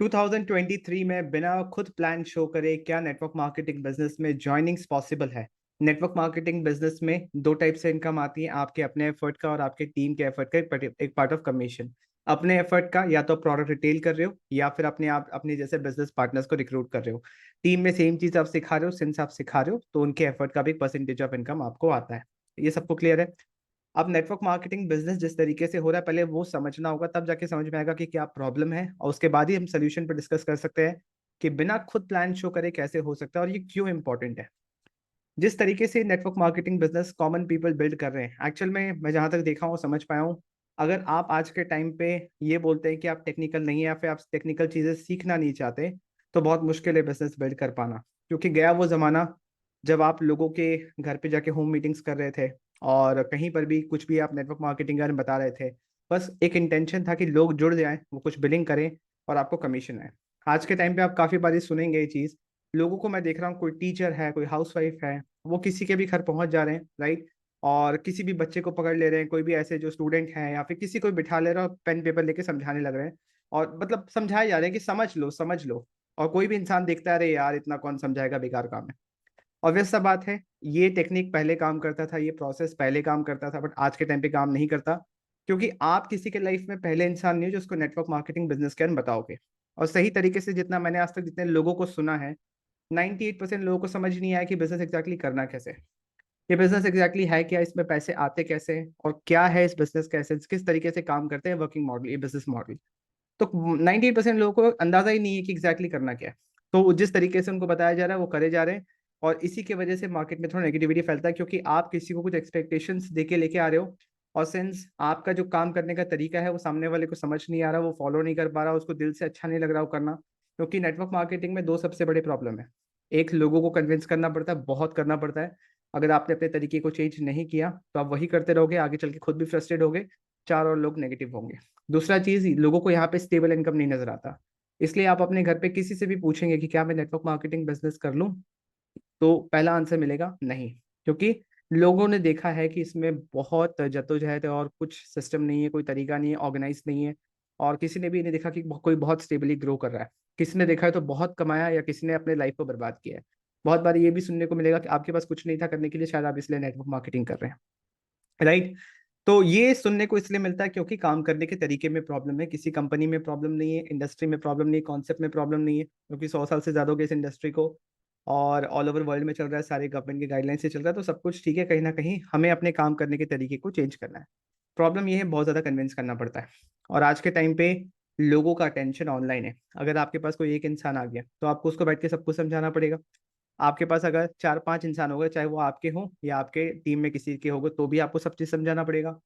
2023 में बिना खुद प्लान शो करे क्या नेटवर्क मार्केटिंग बिजनेस में जॉइनिंग्स पॉसिबल है? नेटवर्क मार्केटिंग बिजनेस में दो टाइप से इनकम आती है, आपके अपने एफर्ट का और आपके टीम के एफर्ट का एक पार्ट ऑफ कमीशन। अपने एफर्ट का या तो प्रोडक्ट रिटेल कर रहे हो या फिर अपने जैसे बिजनेस पार्टनर्स को रिक्रूट कर रहे हो। टीम में सेम चीज आप सिखा रहे हो, सिंस आप सिखा रहे हो तो उनके एफर्ट का भी एक परसेंटेज ऑफ इनकम आपको आता है। ये सबको क्लियर है? अब नेटवर्क मार्केटिंग बिजनेस जिस तरीके से हो रहा है, पहले वो समझना होगा, तब जाके समझ में आएगा कि क्या प्रॉब्लम है, और उसके बाद ही हम सोल्यूशन पर डिस्कस कर सकते हैं कि बिना खुद प्लान शो करे कैसे हो सकता है और ये क्यों इंपॉर्टेंट है। जिस तरीके से network marketing business common people build कर रहे हैं, एक्चुअल में मैं जहां तक देखा हूँ, समझ पाया हूँ, अगर आप आज के टाइम पे ये बोलते हैं कि आप टेक्निकल नहीं है या फिर आप टेक्निकल चीजें सीखना नहीं चाहते, तो बहुत मुश्किल है बिजनेस बिल्ड कर पाना। क्योंकि गया वो जमाना जब आप लोगों के घर पे जाके होम मीटिंग्स कर रहे थे और कहीं पर भी कुछ भी आप नेटवर्क मार्केटिंग के बारे में बता रहे थे। बस एक इंटेंशन था कि लोग जुड़ जाएं, वो कुछ बिलिंग करें और आपको कमीशन आए। आज के टाइम पे आप काफी बारी सुनेंगे ये चीज। लोगों को मैं देख रहा हूँ, कोई टीचर है, कोई हाउसवाइफ है, वो किसी के भी घर पहुंच जा रहे हैं, राइट, और किसी भी बच्चे को पकड़ ले रहे हैं, कोई भी ऐसे जो स्टूडेंट हैं या फिर किसी को भी बिठा ले रहे हैं और पेन पेपर लेके समझाने लग रहे हैं। और मतलब समझाए जा रहे हैं कि समझ लो समझ लो। और कोई भी इंसान देखता है, अरे यार इतना कौन समझाएगा, बेकार काम है। ऑब्वियस सा बात है, ये टेक्निक पहले काम करता था, ये प्रोसेस पहले काम करता था, बट आज के टाइम पे काम नहीं करता। क्योंकि आप किसी के लाइफ में पहले इंसान नहीं हो जो उसको नेटवर्क मार्केटिंग बिजनेस के अंदर बताओगे। और सही तरीके से जितना मैंने आज तक जितने लोगों को सुना है, 98% लोगों को समझ नहीं आया कि बिजनेस एग्जैक्टली करना कैसे है। ये बिजनेस एग्जैक्टली है क्या, इसमें पैसे आते कैसे हैं, और क्या है इस बिजनेस का एसेंस, किस तरीके से काम करते हैं वर्किंग मॉडल, ये बिजनेस मॉडल। तो 98% लोगों को अंदाजा ही नहीं है कि एग्जैक्टली करना क्या है। तो जिस तरीके से उनको बताया जा रहा है वो करे जा रहे हैं। और इसी की वजह से मार्केट में थोड़ा नेगेटिविटी फैलता है, क्योंकि आप किसी को कुछ एक्सपेक्टेशंस दे के लेके आ रहे हो, और सिंस आपका जो काम करने का तरीका है वो सामने वाले को समझ नहीं आ रहा, वो फॉलो नहीं कर पा रहा, उसको दिल से अच्छा नहीं लग रहा वो करना। क्योंकि नेटवर्क मार्केटिंग में दो सबसे बड़े प्रॉब्लम है। एक, लोगों को कन्विंस करना पड़ता है, बहुत करना पड़ता है। अगर आपने अपने तरीके को चेंज नहीं किया तो आप वही करते रहोगे, आगे चल के खुद भी फ्रस्ट्रेट होगे, चार और लोग नेगेटिव होंगे। दूसरा चीज, लोगों को यहाँ पे स्टेबल इनकम नहीं नजर आता। इसलिए आप अपने घर पे किसी से भी पूछेंगे कि क्या मैं नेटवर्क मार्केटिंग बिजनेस कर लूं, तो पहला आंसर मिलेगा नहीं। क्योंकि लोगों ने देखा है कि इसमें बहुत जद्दोजहद है और कुछ सिस्टम नहीं है, कोई तरीका नहीं है, ऑर्गेनाइज नहीं है। और किसी ने भी नहीं देखा कि कोई बहुत स्टेबली ग्रो कर रहा है। किसी ने देखा है तो बहुत कमाया, या किसी ने अपने लाइफ को बर्बाद किया है। बहुत बार ये भी सुनने को मिलेगा कि आपके पास कुछ नहीं था करने के लिए, शायद आप इसलिए नेटवर्क मार्केटिंग कर रहे हैं, राइट। तो ये सुनने को इसलिए मिलता है क्योंकि काम करने के तरीके में प्रॉब्लम है, किसी कंपनी में प्रॉब्लम नहीं है, इंडस्ट्री में प्रॉब्लम नहीं है, कॉन्सेप्ट में प्रॉब्लम नहीं है, क्योंकि 100 साल से ज्यादा हो गए इस इंडस्ट्री को। और ऑल ओवर वर्ल्ड में चल रहा है, सारे गवर्नमेंट के गाइडलाइन से चल रहा है, तो सब कुछ ठीक है। कहीं ना कहीं हमें अपने काम करने के तरीके को चेंज करना है। प्रॉब्लम ये है, बहुत ज्यादा कन्विंस करना पड़ता है। और आज के टाइम पे लोगों का अटेंशन ऑनलाइन है। अगर आपके पास कोई एक इंसान आ गया तो आपको उसको बैठ के सब कुछ समझाना पड़ेगा। आपके पास अगर चार पांच इंसान हो गए, चाहे वो आपके हों या आपके टीम में किसी के होंगे, तो भी आपको सब चीज समझाना पड़ेगा।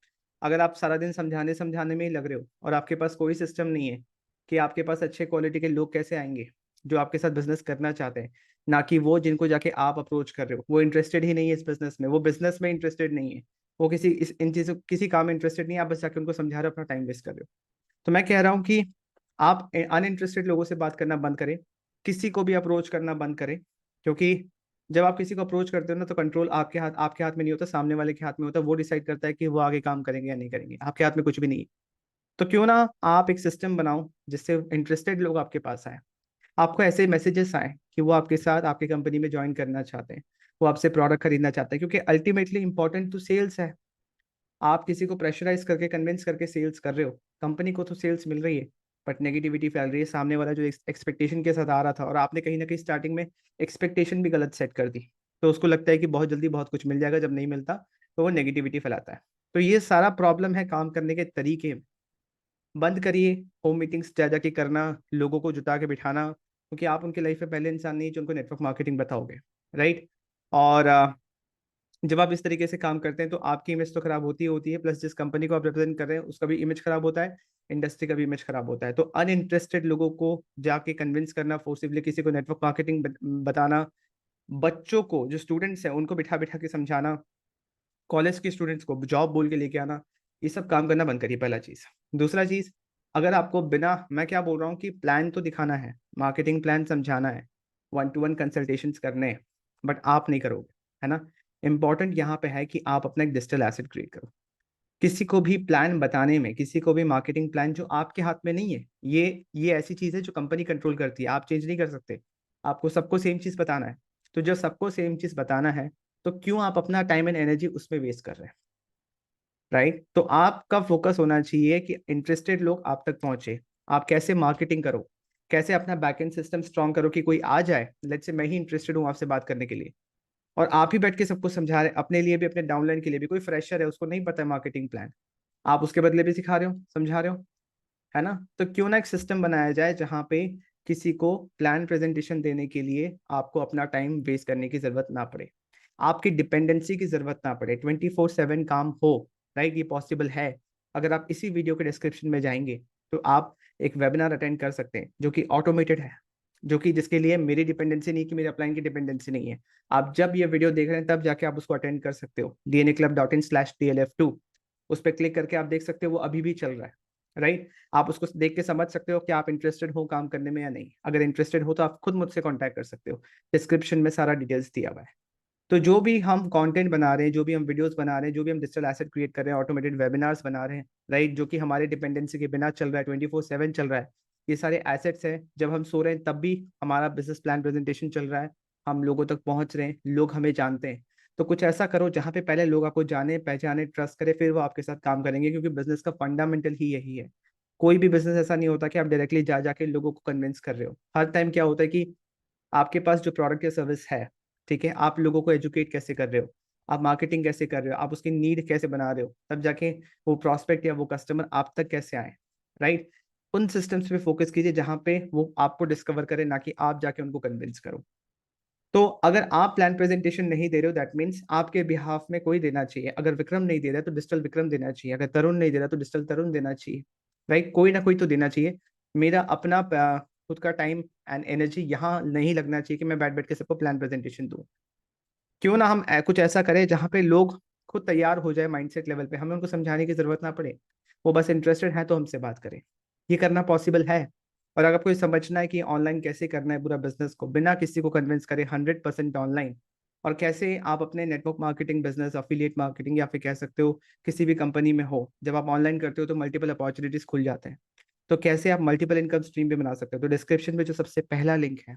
अगर आप सारा दिन समझाने समझाने में ही लग रहे हो और आपके पास कोई सिस्टम नहीं है कि आपके पास अच्छे क्वालिटी के लोग कैसे आएंगे जो आपके साथ बिजनेस करना चाहते हैं, ना कि वो जिनको जाके आप अप्रोच कर रहे हो, वो इंटरेस्टेड ही नहीं है इस बिजनेस में, वो बिजनेस में इंटरेस्टेड नहीं है, वो इन चीजों किसी काम में इंटरेस्टेड नहीं है, आप बस जाके उनको समझा रहे हो, अपना टाइम वेस्ट कर रहे हो। तो मैं कह रहा हूँ कि आप अनइंटरेस्टेड लोगों से बात करना बंद करें, किसी को भी अप्रोच करना बंद करें। क्योंकि जब आप किसी को अप्रोच करते हो ना, तो कंट्रोल आपके हाथ में नहीं होता, सामने वाले के हाथ में होता है। वो डिसाइड करता है कि वो आगे काम करेंगे या नहीं करेंगे, आपके हाथ में कुछ भी नहीं है। तो क्यों ना आप एक सिस्टम बनाओ जिससे इंटरेस्टेड लोग आपके पास आए, आपको ऐसे मैसेजेस आए कि वो आपके साथ आपकी कंपनी में ज्वाइन करना चाहते हैं, वो आपसे प्रोडक्ट खरीदना चाहते हैं। क्योंकि अल्टीमेटली इंपॉर्टेंट तो सेल्स है। आप किसी को प्रेशराइज करके कन्विंस करके सेल्स कर रहे हो, कंपनी को तो सेल्स मिल रही है, बट नेगेटिविटी फैल रही है। सामने वाला जो एक्सपेक्टेशन के साथ आ रहा था, और आपने कहीं ना कहीं स्टार्टिंग में एक्सपेक्टेशन भी गलत सेट कर दी, तो उसको लगता है कि बहुत जल्दी बहुत कुछ मिल जाएगा, जब नहीं मिलता तो वो नेगेटिविटी फैलाता है। तो ये सारा प्रॉब्लम है काम करने के तरीके। बंद करिए होम मीटिंग्स जा जाके करना, लोगों को जुटा के बिठाना, क्योंकि आप उनके लाइफ में पहले इंसान नहीं जो उनको नेटवर्क मार्केटिंग बताओगे, राइट। और जब आप इस तरीके से काम करते हैं तो आपकी इमेज तो खराब होती ही होती है, प्लस जिस कंपनी को आप रिप्रेजेंट कर रहे हैं उसका भी इमेज खराब होता है, इंडस्ट्री का भी इमेज खराब होता है। तो अनइंटरेस्टेड लोगों को जाके कन्विंस करना, फोर्सिबली किसी को नेटवर्क मार्केटिंग बताना, बच्चों को जो स्टूडेंट्स हैं उनको बिठा बिठा के समझाना, कॉलेज के स्टूडेंट्स को जॉब बोल के लेके आना, ये सब काम करना बंद करिए, पहला चीज। दूसरा चीज, अगर आपको बिना, मैं क्या बोल रहा हूँ कि प्लान तो दिखाना है, मार्केटिंग प्लान समझाना है, 1-to-1 कंसल्टेशंस करने हैं, बट आप नहीं करोगे, है ना। इंपॉर्टेंट यहाँ पे है कि आप अपना एक डिजिटल एसेट क्रिएट करो। किसी को भी प्लान बताने में, किसी को भी मार्केटिंग प्लान जो आपके हाथ में नहीं है, ये ऐसी चीज है जो कंपनी कंट्रोल करती है, आप चेंज नहीं कर सकते। आपको सबको सेम चीज बताना है। तो जब सबको सेम चीज बताना है, तो क्यों आप अपना टाइम एंड एनर्जी उसमें वेस्ट कर रहे हैं? राइट? तो आपका फोकस होना चाहिए कि इंटरेस्टेड लोग आप तक पहुंचे। आप कैसे मार्केटिंग करो, कैसे अपना बैकएंड सिस्टम स्ट्रॉन्ग करो कि कोई आ जाए, लेट्स से मैं ही इंटरेस्टेड हूँ आपसे बात करने के लिए, और आप ही बैठ के सबको समझा रहे हैं, अपने लिए भी अपने डाउनलाइन के लिए भी। कोई फ्रेशर है, उसको नहीं पता है मार्केटिंग प्लान, आप उसके बदले भी सिखा रहे हो, समझा रहे हो, है ना? तो क्यों ना एक सिस्टम बनाया जाए जहाँ पे किसी को प्लान प्रेजेंटेशन देने के लिए आपको अपना टाइम वेस्ट करने की जरूरत ना पड़े, आपकी डिपेंडेंसी की जरूरत ना पड़े, 24/7 काम हो। राइट? ये पॉसिबल है। अगर आप इसी वीडियो के डिस्क्रिप्शन में जाएंगे तो आप एक वेबिनार अटेंड कर सकते हैं जो कि ऑटोमेटेड है, जो कि जिसके लिए मेरी डिपेंडेंसी नहीं, कि मेरे अपलाइन की डिपेंडेंसी नहीं है। आप जब ये वीडियो देख रहे हैं तब जाके आप उसको अटेंड कर सकते हो, dnaclub.in/tlf2। उस पर क्लिक करके आप देख सकते हो वो अभी भी चल रहा है। राइट? आप उसको देख के समझ सकते हो कि आप इंटरेस्टेड हो काम करने में या नहीं। अगर इंटरेस्टेड हो तो आप खुद मुझसे कॉन्टैक्ट कर सकते हो, डिस्क्रिप्शन में सारा डिटेल्स दिया हुआ है। तो जो भी हम कंटेंट बना रहे हैं, जो भी हम वीडियोस बना रहे हैं, जो भी हम डिजिटल एसेट क्रिएट कर रहे हैं, ऑटोमेटेड वेबिनार्स बना रहे हैं, राइट, जो कि हमारे डिपेंडेंसी के बिना चल रहा है, 24/7 चल रहा है, ये सारे एसेट्स हैं। जब हम सो रहे हैं तब भी हमारा बिजनेस प्लान प्रेजेंटेशन चल रहा है, हम लोगों तक पहुंच रहे हैं, लोग हमें जानते हैं। तो कुछ ऐसा करो जहाँ पे पहले लोग आपको जाने, पहचाने, ट्रस्ट करें, फिर वो आपके साथ काम करेंगे, क्योंकि बिजनेस का फंडामेंटल ही यही है। कोई भी बिजनेस ऐसा नहीं होता कि आप डायरेक्टली जा जाके लोगों को कन्विंस कर रहे हो। हर टाइम क्या होता है कि आपके पास जो प्रोडक्ट या सर्विस है, ठीक है, आप लोगों को एजुकेट कैसे कर रहे हो, आप मार्केटिंग कैसे कर रहे हो, आप उसकी नीड कैसे बना रहे हो, तब जाके वो प्रॉस्पेक्ट या वो कस्टमर आप तक कैसे आए। राइट? उन सिस्टम्स पे फोकस कीजिए जहां पे वो आपको डिस्कवर करे, ना कि आप जाके उनको कन्विंस करो। तो अगर आप प्लान प्रेजेंटेशन नहीं दे रहे हो, दैट मीन्स आपके बिहाफ में कोई देना चाहिए। अगर विक्रम नहीं दे रहा है तो डिजिटल विक्रम देना चाहिए, अगर तरुण नहीं दे रहा तो डिजिटल तरुण देना चाहिए। राइट? कोई ना कोई तो देना चाहिए। मेरा अपना खुद का टाइम एंड एनर्जी यहाँ नहीं लगना चाहिए कि मैं बैठ बैठ के सबको प्लान प्रेजेंटेशन दूं। क्यों ना हम कुछ ऐसा करें जहाँ पे लोग खुद तैयार हो जाए, माइंडसेट लेवल पे, हमें उनको समझाने की जरूरत ना पड़े, वो बस इंटरेस्टेड है तो हमसे बात करें। ये करना पॉसिबल है। और अगर आपको ये समझना है कि ऑनलाइन कैसे करना है पूरा बिजनेस को बिना किसी को कन्विंस करे, 100% ऑनलाइन, और कैसे आप अपने network marketing business, affiliate marketing, या फिर कह सकते हो किसी भी कंपनी में हो, जब आप ऑनलाइन करते हो तो मल्टीपल अपॉर्चुनिटीज खुल जाते हैं। तो कैसे आप मल्टीपल इनकम स्ट्रीम भी बना सकते हो, तो डिस्क्रिप्शन में जो सबसे पहला लिंक है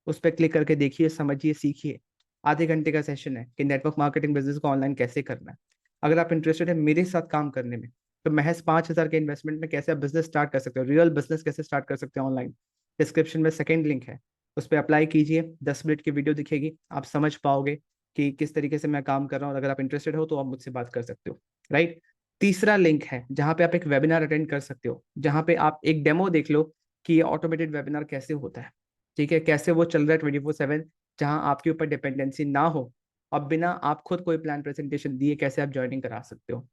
उस पर क्लिक करके देखिए, समझिए, सीखिए। आधे घंटे का सेशन है कि नेटवर्क मार्केटिंग बिजनेस को ऑनलाइन कैसे करना है। अगर आप इंटरेस्टेड है मेरे साथ काम करने में, तो महज 5,000 के इन्वेस्टमेंट में कैसे आप बिजनेस स्टार्ट कर सकते हो, रियल बिजनेस कैसे स्टार्ट कर सकते हो ऑनलाइन, डिस्क्रिप्शन में सेकेंड लिंक है, उस पर अप्लाई कीजिए। 10 मिनट की वीडियो दिखेगी, आप समझ पाओगे कि किस तरीके से मैं काम कर रहा हूँ। अगर आप इंटरेस्टेड हो तो आप मुझसे बात कर सकते हो। राइट? तीसरा लिंक है जहाँ पे आप एक वेबिनार अटेंड कर सकते हो, जहाँ पे आप एक डेमो देख लो कि ये ऑटोमेटेड वेबिनार कैसे होता है। ठीक है? कैसे वो चल रहा है 24/7, जहां आपके ऊपर डिपेंडेंसी ना हो, और बिना आप खुद कोई प्लान प्रेजेंटेशन दिए कैसे आप ज्वाइनिंग करा सकते हो।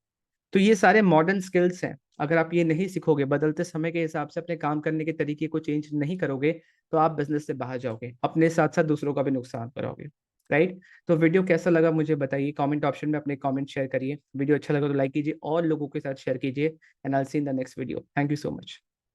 तो ये सारे मॉडर्न स्किल्स हैं। अगर आप ये नहीं सीखोगे, बदलते समय के हिसाब से अपने काम करने के तरीके को चेंज नहीं करोगे, तो आप बिजनेस से बाहर जाओगे, अपने साथ साथ दूसरों का भी नुकसान करोगे। राइट? तो वीडियो कैसा लगा मुझे बताइए, कमेंट ऑप्शन में अपने कमेंट शेयर करिए। वीडियो अच्छा लगा तो लाइक कीजिए और लोगों के साथ शेयर कीजिए। And I will see in the next video. Thank you so much.